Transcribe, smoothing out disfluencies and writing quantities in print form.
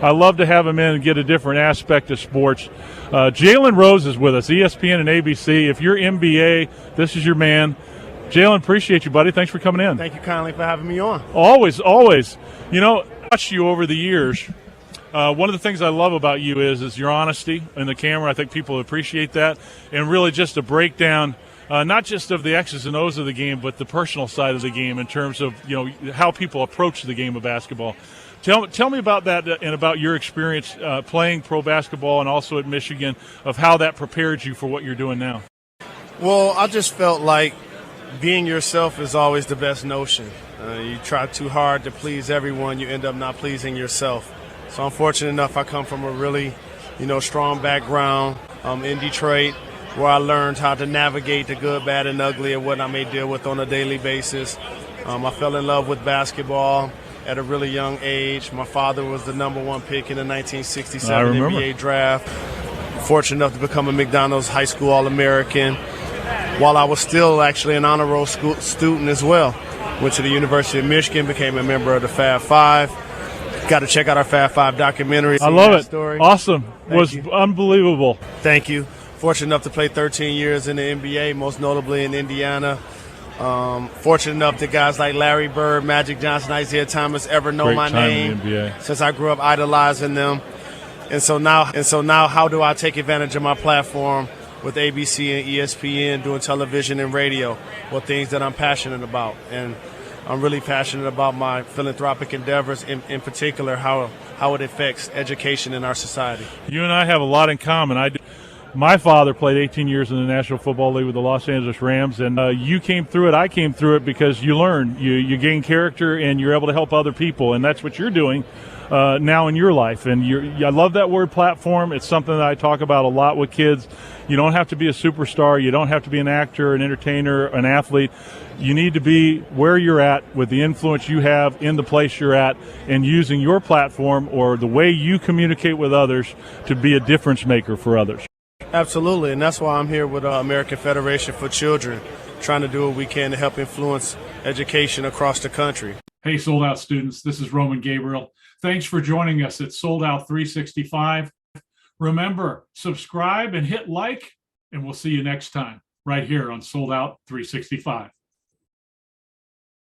I love to have him in and get a different aspect of sports. Jalen Rose is with us, ESPN and ABC. If you're NBA, this is your man. Jalen, appreciate you, buddy. Thanks for coming in. Thank you kindly for having me on. Always, always. You know, I watched you over the years. One of the things I love about you is your honesty in the camera. I think people appreciate that. And really just a breakdown, not just of the X's and O's of the game, but the personal side of the game in terms of, you know, how people approach the game of basketball. Tell me about that and about your experience playing pro basketball and also at Michigan, of how that prepared you for what you're doing now. Well, I just felt like being yourself is always the best notion. You try too hard to please everyone, you end up not pleasing yourself. So I'm fortunate enough I come from a really, strong background in Detroit, where I learned how to navigate the good, bad, and ugly of what I may deal with on a daily basis. I fell in love with basketball at a really young age. My father was the number one pick in the 1967 NBA draft. Fortunate enough to become a McDonald's High School All-American while I was still actually an honor roll student as well. Went to the University of Michigan, became a member of the Fab Five. Got to check out our Fab Five documentary. I love it. Story. Awesome. Was you. Unbelievable. Thank you. Fortunate enough to play 13 years in the NBA, most notably in Indiana. Fortunate enough that guys like Larry Bird, Magic Johnson, Isaiah Thomas ever know my name, since I grew up idolizing them. And so now, how do I take advantage of my platform with ABC and ESPN, doing television and radio? Well, things that I'm passionate about, and I'm really passionate about my philanthropic endeavors, in particular how it affects education in our society. You and I have a lot in common. My father played 18 years in the National Football League with the Los Angeles Rams, and you came through it. I came through it because you learn, you gain character, and you're able to help other people, and that's what you're doing now in your life. And I love that word platform. It's something that I talk about a lot with kids. You don't have to be a superstar. You don't have to be an actor, an entertainer, an athlete. You need to be where you're at with the influence you have in the place you're at, and using your platform or the way you communicate with others to be a difference maker for others. Absolutely, and that's why I'm here with American Federation for Children, trying to do what we can to help influence education across the country. Hey, Sold Out students, this is Roman Gabriel. Thanks for joining us at Sold Out 365. Remember, subscribe and hit like, and we'll see you next time right here on Sold Out 365.